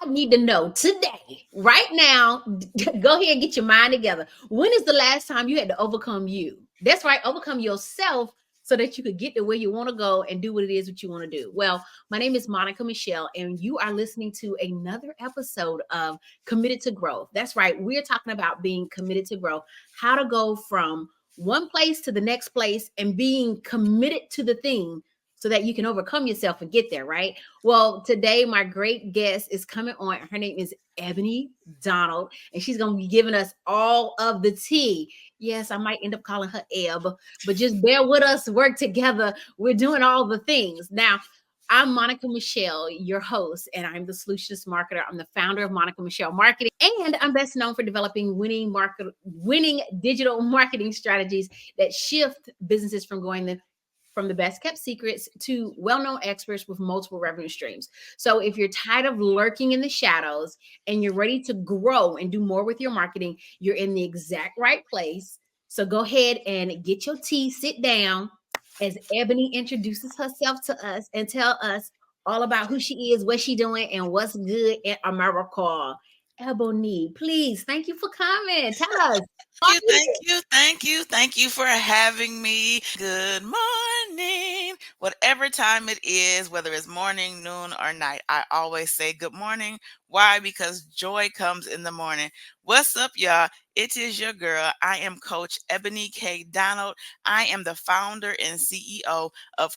I need to know today, right now, go ahead and get your mind together. When is the last time you had to overcome you? That's right, overcome yourself so that you could get to where you want to go and do what it is that you want to do. Well, my name is Monica Michelle, and you are listening to another episode of Committed to Growth. That's right, we're talking about being committed to growth, how to go from one place to the next place and being committed to the thing so that you can overcome yourself and get there, right? Well, today my great guest is coming on. Her name is Ebonee Donald, and she's going to be giving us all of the tea. Yes, I might end up calling her Eb, but just bear with us, work together. We're doing all the things. Now, I'm Monica Michelle, your host, and I'm the solutions marketer. I'm the founder of Monica Michelle Marketing, and I'm best known for developing winning digital marketing strategies that shift businesses from the best kept secrets to well-known experts with multiple revenue streams. So if you're tired of lurking in the shadows and you're ready to grow and do more with your marketing, you're in the exact right place. So go ahead and get your tea, sit down as Ebonee introduces herself to us and tell us all about who she is, what she's doing, and what's good in America. Ebonee, please, thank you for coming. Tell us. Thank you for having me. Good morning. Whatever time it is, whether it's morning, noon, or night, I always say good morning. Why? Because joy comes in the morning. What's up, y'all? It is your girl. I am Coach Ebonee K. Donald. I am the founder and CEO of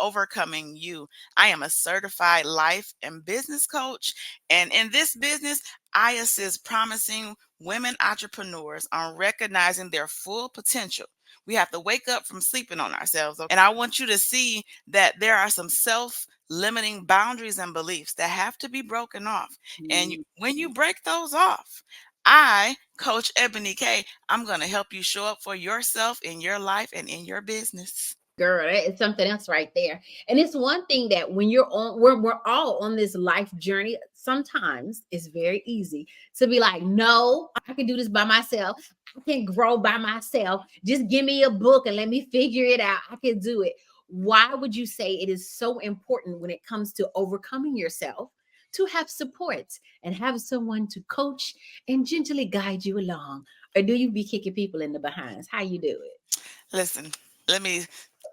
Overcoming You. I am a certified life and business coach. And in this business, I assist promising women entrepreneurs on recognizing their full potential. We have to wake up from sleeping on ourselves. And I want you to see that there are some self-limiting boundaries and beliefs that have to be broken off. And when you break those off, I, Coach Ebonee K, I'm going to help you show up for yourself in your life and in your business. Girl, that is something else right there. And it's one thing that when we're all on this life journey, sometimes it's very easy to be like, no, I can do this by myself. I can grow by myself. Just give me a book and let me figure it out. I can do it. Why would you say it is so important when it comes to overcoming yourself to have support and have someone to coach and gently guide you along? Or do you be kicking people in the behinds? How you do it? Listen, let me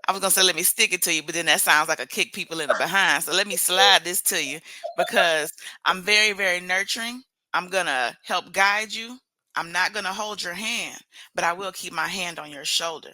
I was gonna say let me stick it to you, but then that sounds like a kick people in the behind. So let me slide this to you because I'm very, very nurturing. I'm gonna help guide you. I'm not gonna hold your hand, but I will keep my hand on your shoulder.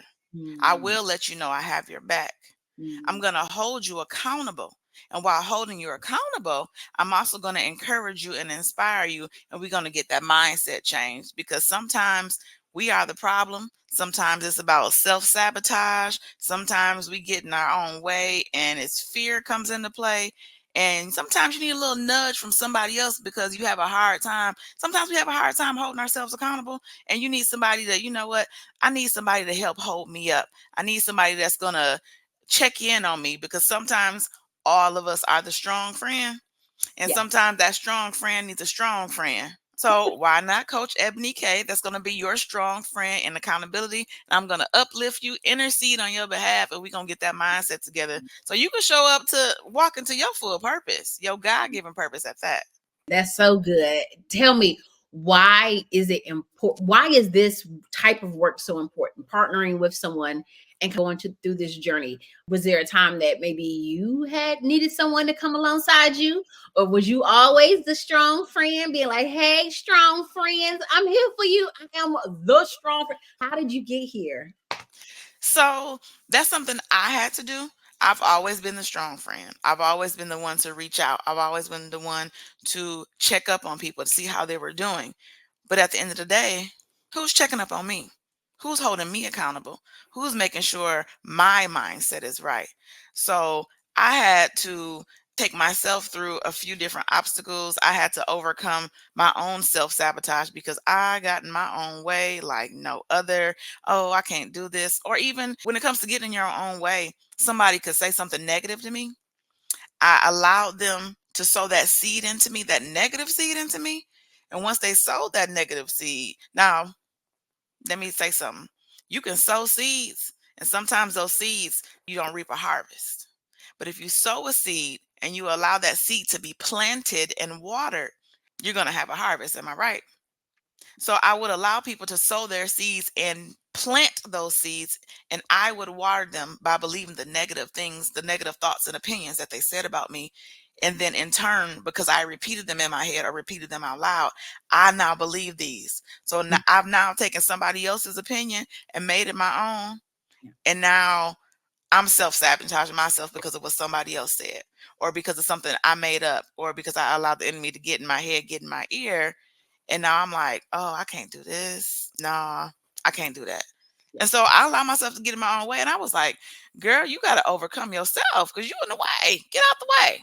I Mm, will let you know I have your back. I'm mm. gonna hold you accountable. And while holding you accountable, I'm also going to encourage you and inspire you. And we're going to get that mindset changed because sometimes we are the problem. Sometimes it's about self sabotage. Sometimes we get in our own way and it's fear comes into play. And sometimes you need a little nudge from somebody else because you have a hard time. Sometimes we have a hard time holding ourselves accountable. And you need somebody that, you know what? I need somebody to help hold me up. I need somebody that's going to check in on me because sometimes all of us are the strong friend. And Yeah. sometimes that strong friend needs a strong friend. So why not Coach Ebonee K? That's going to be your strong friend in accountability. And I'm going to uplift you, intercede on your behalf, and we're going to get that mindset together so you can show up to walk into your full purpose, your God-given purpose at that. That's so good. Tell me, why is it important? Why is this type of work so important? Partnering with someone and going through this journey. Was there a time that maybe you had needed someone to come alongside you, or was you always the strong friend, being like, "Hey, strong friends, I'm here for you. I am the strong friend." How did you get here? So that's something I had to do. I've always been the strong friend. I've always been the one to reach out. I've always been the one to check up on people to see how they were doing. But at the end of the day, who's checking up on me? Who's holding me accountable? Who's making sure my mindset is right? So I had to take myself through a few different obstacles. I had to overcome my own self sabotage because I got in my own way like no other. Oh, I can't do this. Or even when it comes to getting in your own way, somebody could say something negative to me. I allowed them to sow that seed into me, that negative seed into me. And once they sowed that negative seed, now let me say something. You can sow seeds, and sometimes those seeds, you don't reap a harvest. But if you sow a seed and you allow that seed to be planted and watered, you're going to have a harvest. Am I right? So I would allow people to sow their seeds and plant those seeds, and I would water them by believing the negative things, the negative thoughts and opinions that they said about me. And then in turn, because I repeated them in my head or repeated them out loud, I now believe these. So now I've now taken somebody else's opinion and made it my own. And now I'm self-sabotaging myself because of what somebody else said, or because of something I made up, or because I allowed the enemy to get in my head, get in my ear. And now I'm like, oh, I can't do this. Nah, I can't do that. Yeah. And so I allow myself to get in my own way. And I was like, girl, you got to overcome yourself because you in the way. Get out the way.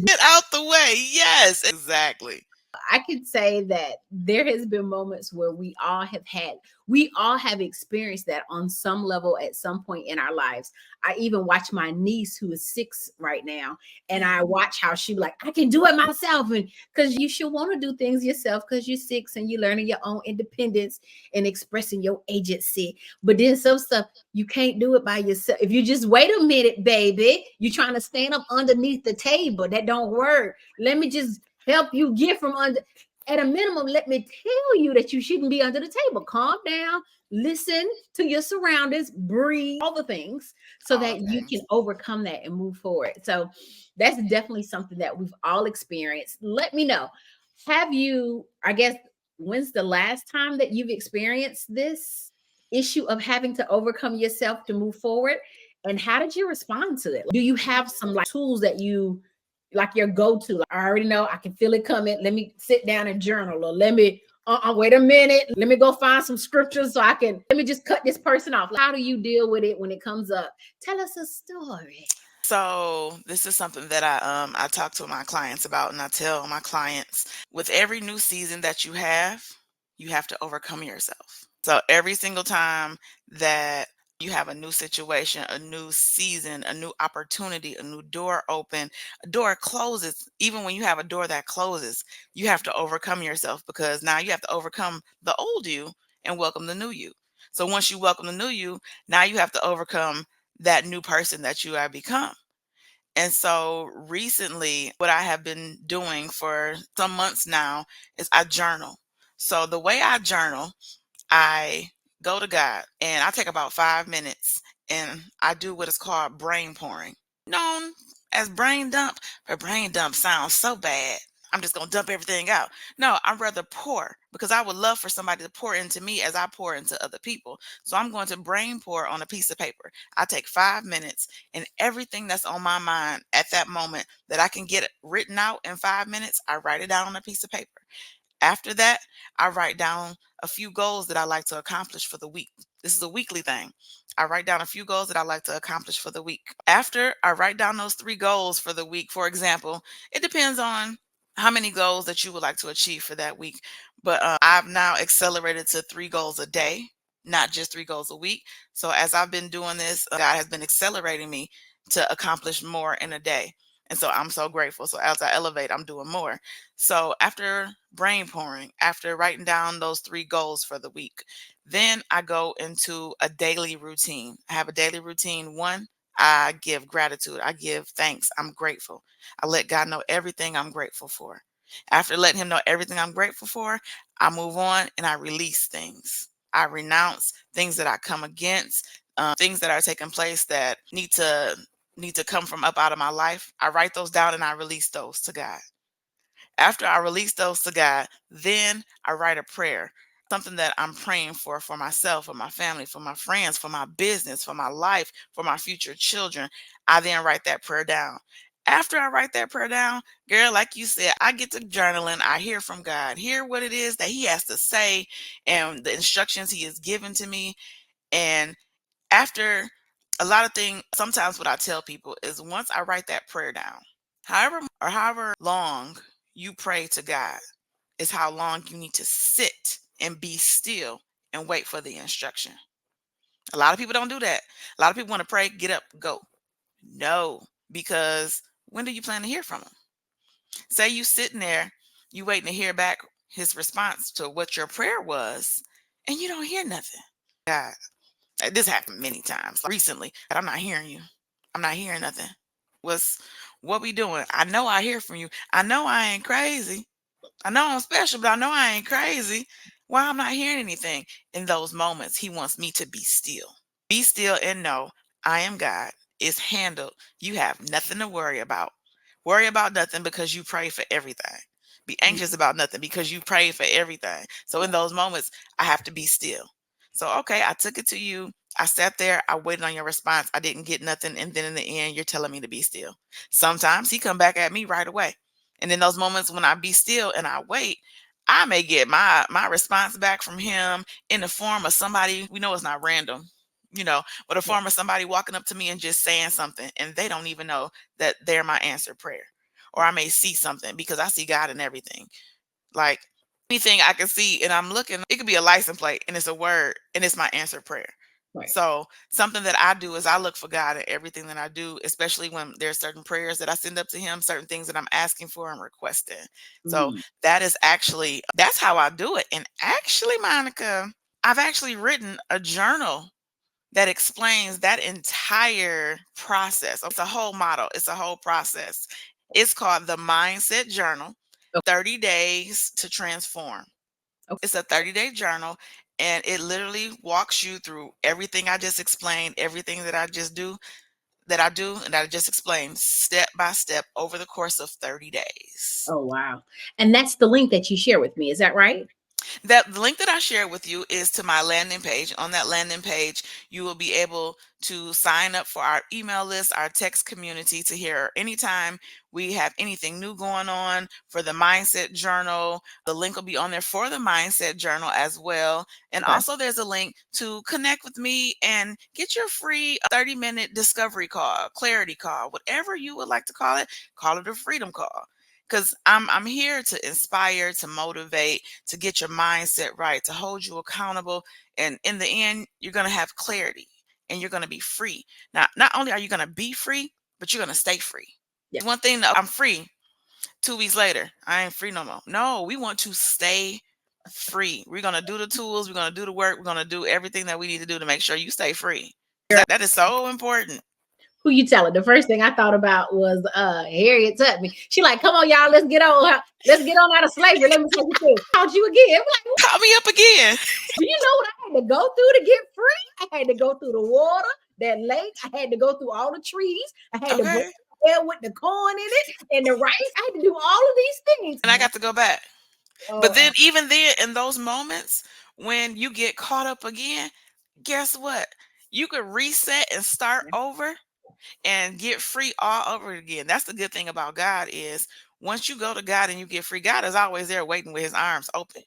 Get out the way. Yes, exactly. I could say that there has been moments where we all have experienced that on some level at some point in our lives. I even watch my niece who is 6 right now, and I watch how she like, I can do it myself. And because you should want to do things yourself because you're 6 and you're learning your own independence and expressing your agency. But then some stuff you can't do it by yourself. If you just wait a minute, baby, you're trying to stand up underneath the table. That don't work. Let me just help you get from under. At a minimum, let me tell you that you shouldn't be under the table. Calm down, listen to your surroundings, breathe, all the things, so All that the you can things. overcome that and move forward. So that's definitely something that we've all experienced. Let me know. Have you, I guess, when's the last time that you've experienced this issue of having to overcome yourself to move forward? And how did you respond to it? Do you have some like tools that you like your go-to? Like, I already know I can feel it coming. Let me sit down and journal, or let me wait a minute. Let me go find some scriptures so I can let me just cut this person off. How do you deal with it when it comes up? Tell us a story. So this is something that I talk to my clients about, and I tell my clients, with every new season that you have to overcome yourself. So every single time that you have a new situation, a new season, a new opportunity, a new door open, a door closes, even when you have a door that closes, you have to overcome yourself because now you have to overcome the old you and welcome the new you. So once you welcome the new you, now you have to overcome that new person that you have become. And so recently, what I have been doing for some months now is I journal. So the way I journal, I go to God and I take about 5 minutes and I do what is called brain pouring, known as brain dump. But brain dump sounds so bad. I'm just going to dump everything out. No, I'd rather pour because I would love for somebody to pour into me as I pour into other people. So I'm going to brain pour on a piece of paper. I take 5 minutes and everything that's on my mind at that moment that I can get it written out in 5 minutes, I write it down on a piece of paper. After that, I write down a few goals that I like to accomplish for the week. This is a weekly thing. I write down a few goals that I like to accomplish for the week. After I write down those 3 goals for the week, for example, it depends on how many goals that you would like to achieve for that week. But I've now accelerated to 3 goals a day, not just 3 goals a week. So as I've been doing this, God has been accelerating me to accomplish more in a day. And so I'm so grateful. So as I elevate, I'm doing more. So after brain pouring, after writing down those 3 goals for the week, then I go into a daily routine. I have a daily routine. One, I give gratitude. I give thanks. I'm grateful. I let God know everything I'm grateful for. After letting him know everything I'm grateful for, I move on and I release things. I renounce things that I come against, things that are taking place that need to come from up out of my life. I write those down and I release those to God. After I release those to God, then I write a prayer, something that I'm praying for myself, for my family, for my friends, for my business, for my life, for my future children. I then write that prayer down. After I write that prayer down, girl, like you said, I get to journaling. I hear from God, hear what it is that He has to say and the instructions He has given to me. And after a lot of things, sometimes what I tell people is once I write that prayer down, however long you pray to God is how long you need to sit and be still and wait for the instruction. A lot of people don't do that. A lot of people want to pray, get up, go. No, because when do you plan to hear from him? Say you sitting there, you waiting to hear back his response to what your prayer was, and you don't hear nothing. God, this happened many times. Like recently, I'm not hearing you. I'm not hearing nothing. What's What we doing? I know I hear from you. I know I ain't crazy. I know I'm special, but I know I ain't crazy. Why I'm not hearing anything? In those moments, he wants me to be still. Be still and know I am God. It's handled. You have nothing to worry about. Worry about nothing because you pray for everything. Be Mm, anxious about nothing because you pray for everything. So in those moments, I have to be still. So okay, I took it to you. I sat there. I waited on your response. I didn't get nothing, and then in the end, you're telling me to be still. Sometimes he come back at me right away, and in those moments when I be still and I wait, I may get my response back from him in the form of somebody we know it's not random, but a yeah, form of somebody walking up to me and just saying something, and they don't even know that they're my answered prayer. Or I may see something because I see God in everything. Like anything I can see and I'm looking, it could be a license plate and it's a word and it's my answered prayer. right. So something that I do is I look for God in everything that I do, especially when there's certain prayers that I send up to him, certain things that I'm asking for and requesting. So Mm, that's how I do it. And actually, Monica, I've actually written a journal that explains that entire process. It's a whole model, it's a whole process. It's called the Mindset Journal, okay, 30 Days to Transform. okay. It's a 30-day journal, and it literally walks you through everything I just explained, everything that I just explained step by step over the course of 30 days. Oh, wow. And that's the link that you share with me. Is that right? That the link that I shared with you is to my landing page. On that landing page, you will be able to sign up for our email list, our text community to hear anytime we have anything new going on for the Mindset Journal. The link will be on there for the Mindset Journal as well. And Okay. also, there's a link to connect with me and get your free 30-minute discovery call, clarity call, whatever you would like to call it a freedom call. Because I'm here to inspire, to motivate, to get your mindset right, to hold you accountable. And in the end, you're going to have clarity and you're going to be free. Now, not only are you going to be free, but you're going to stay free. Yeah. One thing that I'm free, 2 weeks later, I ain't free no more. No, we want to stay free. We're going to do the tools, we're going to do the work, we're going to do everything that we need to do to make sure you stay free. That is so important. Who you telling? The first thing I thought about was Harriet Tubman. She like, come on, y'all, let's get on out of slavery. Let me take you through. Called you again. I'm like, Call me up again. do you know what I had to go through to get free? I had to go through the water, that lake. I had to go through all the trees. I had to boil Okay. air with the corn in it and the rice. I had to do all of these things. And I got to go back. But Oh, then, even then, in those moments when you get caught up again, guess what? You could reset and start over and get free all over again. That's the good thing about God is once you go to God and you get free, God is always there waiting with his arms open.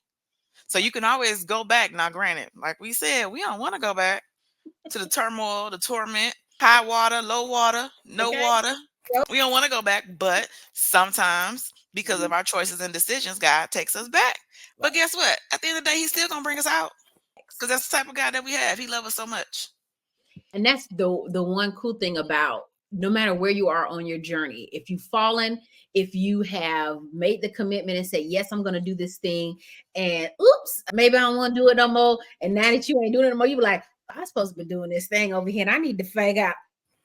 So you can always go back. Now, granted, like we said, we don't want to go back to the turmoil, the torment, high water, low water, no okay. water. We don't want to go back, but sometimes because of our choices and decisions, God takes us back. But Right. guess what? At the end of the day, He's still gonna bring us out because that's the type of God that we have. He loves us so much. And that's the one cool thing about no matter where you are on your journey, if you've fallen, if you have made the commitment and say, yes, I'm gonna do this thing, and oops, maybe I don't want to do it no more. And now that you ain't doing it no more, you be like, I'm supposed to be doing this thing over here, and I need to figure out,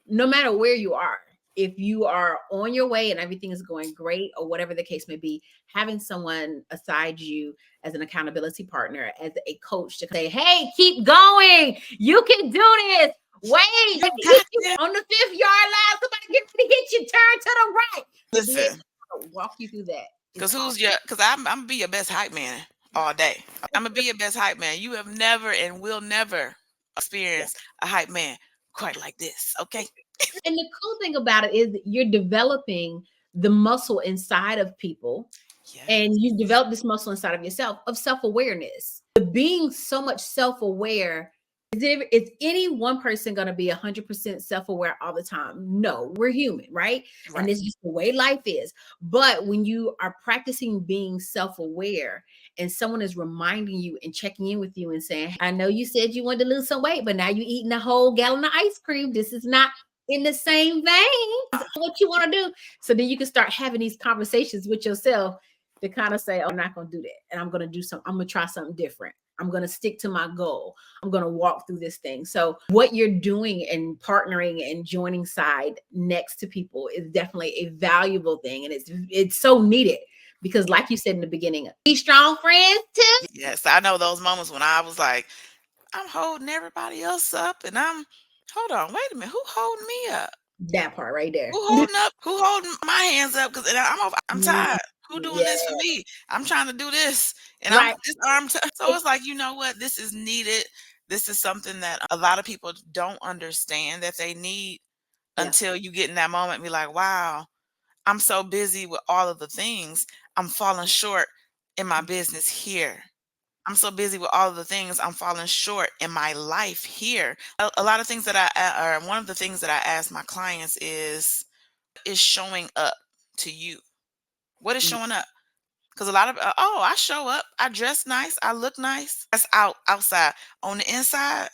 no matter where you are, if you are on your way and everything is going great, or whatever the case may be, having someone aside you as an accountability partner, as a coach to say, hey, keep going, you can do this. Wait, You let me got hit you that. on the 5th-yard line. Somebody get ready to hit you. Turn to the right. To be able Listen, to walk you through that is because awesome. I'm gonna be your best hype man all day. I'm gonna be your best hype man. You have never and will never Yeah. experience a hype man quite like this. Okay. And the cool thing about it is that you're developing the muscle inside of people, and Yes. you develop this muscle inside of yourself of self-awareness. Being so much self-aware, is any one person going to be 100% self-aware all the time? No, we're human, right? And Right. it's just the way life is. But when you are practicing being self-aware and someone is reminding you and checking in with you and saying, I know you said you wanted to lose some weight, but now you're eating a whole gallon of ice cream. This is not in the same vein what you want to do. So then you can start having these conversations with yourself to kind of say, oh, I'm not going to do that. And I'm going to do something. I'm going to try something different. I'm going to stick to my goal. I'm going to walk through this thing. So what you're doing and partnering and joining side next to people is definitely a valuable thing. And it's so needed because like you said in the beginning, be strong friends too. Yes, I know those moments when I was like, I'm holding everybody else up, and hold on, wait a minute, who holding me up? That part right there. Who holding my hands up? Because I'm tired. Who doing this for Yeah. me? I'm trying to do this, and I'm Right. this arm. So it's like, you know what? This is needed. This is something that a lot of people don't understand that they need Yeah. until you get in that moment and be like, wow, I'm so busy with all of the things. I'm falling short in my business here. I'm so busy with all of the things, I'm falling short in my life here. A lot of things that or one of the things that I ask my clients is showing up to you. What is showing up? Because a lot of, oh, I show up, I dress nice, I look nice. That's outside. On the inside,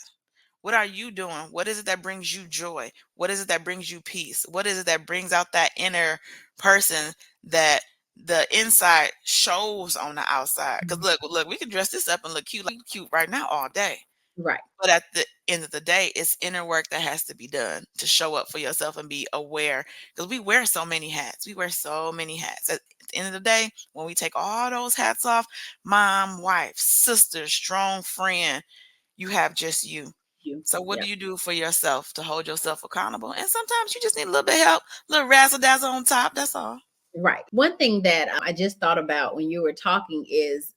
what are you doing? What is it that brings you joy? What is it that brings you peace? What is it that brings out that inner person that the inside shows on the outside? Because look, we can dress this up and look cute, like cute right now all day. Right. But at the end of the day, it's inner work that has to be done to show up for yourself and be aware. Because we wear so many hats. We wear so many hats. At the end of the day, when we take all those hats off, mom, wife, sister, strong friend, you have just you. So what Yeah. do you do for yourself to hold yourself accountable? And sometimes you just need a little bit of help, a little razzle dazzle on top. That's all. Right. One thing that I just thought about when you were talking is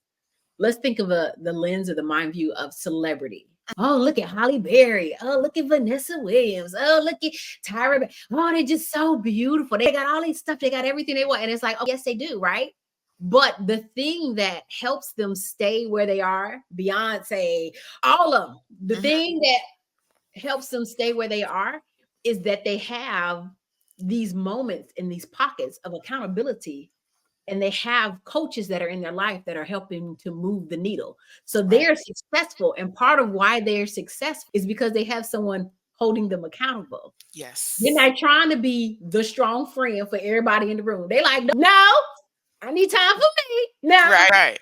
let's think of the lens or the mind view of celebrity. Oh, look at Holly Berry. Oh, look at Vanessa Williams. Oh, look at Tyra. Oh, they're just so beautiful. They got all these stuff. They got everything they want. And it's like, oh, yes, they do, right? But the thing that helps them stay where they are, Beyonce, all of them, the thing that helps them stay where they are is that they have these moments in these pockets of accountability and they have coaches that are in their life that are helping to move the needle. So Right. they're successful. And part of why they're successful is because they have someone holding them accountable. They're Yes. not trying to be the strong friend for everybody in the room. They like, no, I need time for me. Now, Right.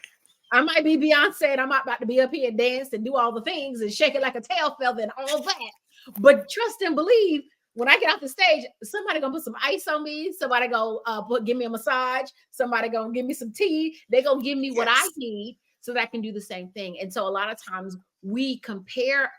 I might be Beyonce and I'm about to be up here and dance and do all the things and shake it like a tail feather and all that. But trust and believe when I get off the stage, somebody gonna put some ice on me. Somebody gonna give me a massage. Somebody gonna give me some tea. They gonna give me what I Yes. need so that I can do the same thing. And so a lot of times we compare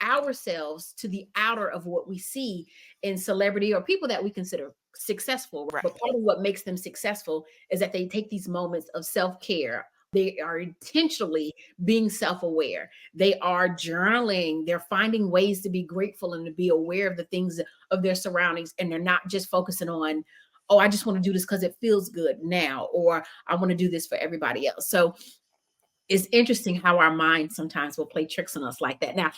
ourselves to the outer of what we see in celebrity or people that we consider successful. Right. But part of what makes them successful is that they take these moments of self-care. They are intentionally being self-aware. They are journaling. They're finding ways to be grateful and to be aware of the things of their surroundings. And they're not just focusing on, oh, I just want to do this because it feels good now, or I want to do this for everybody else. So it's interesting how our mind sometimes will play tricks on us like that. Now,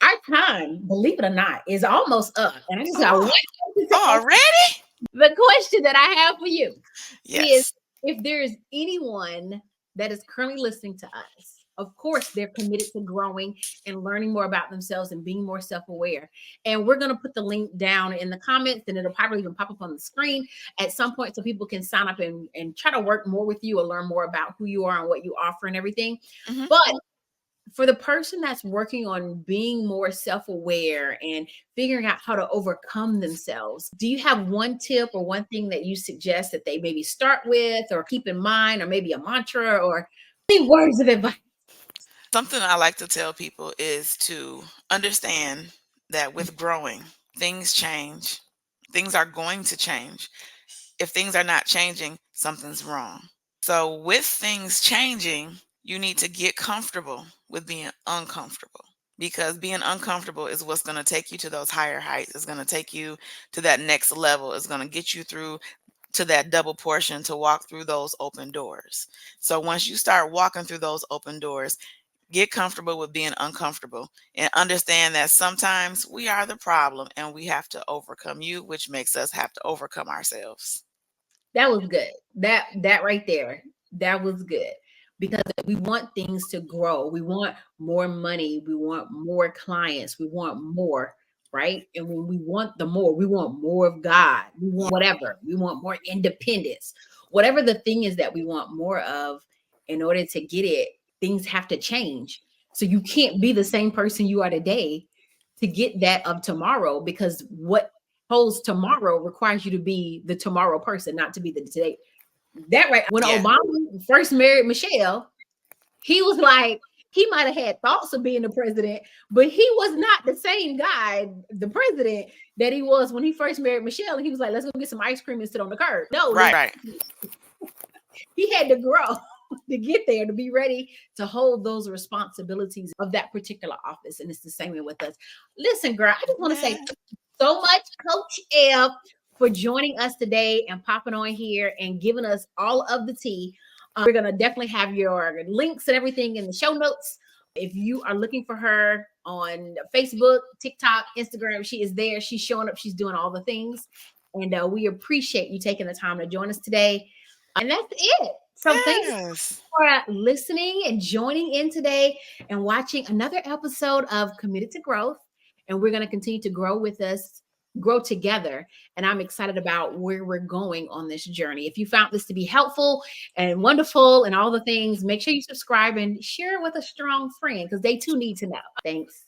our time, believe it or not, is almost up. And I just got one Oh, question to ask. already? The question that I have for you is Yes. if there is anyone that is currently listening to us, of course, they're committed to growing and learning more about themselves and being more self aware. And we're going to put the link down in the comments and it'll probably even pop up on the screen at some point so people can sign up and try to work more with you or learn more about who you are and what you offer and everything. Mhm. But for the person that's working on being more self-aware and figuring out how to overcome themselves, do you have one tip or one thing that you suggest that they maybe start with or keep in mind, or maybe a mantra or any words of advice? Something I like to tell people is to understand that with growing, things change. Things are going to change. If things are not changing, something's wrong. So, with things changing, you need to get comfortable with being uncomfortable because being uncomfortable is what's going to take you to those higher heights. It's going to take you to that next level. It's going to get you through to that double portion to walk through those open doors. So, once you start walking through those open doors, get comfortable with being uncomfortable and understand that sometimes we are the problem and we have to overcome you, which makes us have to overcome ourselves. That was good. That right there, that was good. Because we want things to grow. We want more money. We want more clients. We want more, right? And when we want the more, we want more of God. We want whatever. We want more independence. Whatever the thing is that we want more of, in order to get it, things have to change. So you can't be the same person you are today to get that of tomorrow, because what holds tomorrow requires you to be the tomorrow person, not to be the today. That right. When Yeah. Obama first married Michelle, he was like, he might have had thoughts of being the president, but he was not the same guy, the president, that he was when he first married Michelle. And he was like, let's go get some ice cream and sit on the curb. No, Right. he had to grow to get there, to be ready to hold those responsibilities of that particular office. And it's the same way with us. Listen, girl, I just want to say Yeah. thank you so much, Coach F, for joining us today and popping on here and giving us all of the tea. We're going to definitely have your links and everything in the show notes. If you are looking for her on Facebook, TikTok, Instagram, she is there. She's showing up. She's doing all the things. And we appreciate you taking the time to join us today. And that's it. So thank you Yes. for listening and joining in today and watching another episode of Committed to Growth. And we're going to continue to grow with us, grow together. And I'm excited about where we're going on this journey. If you found this to be helpful and wonderful and all the things, make sure you subscribe and share it with a strong friend, because they too need to know. Thanks.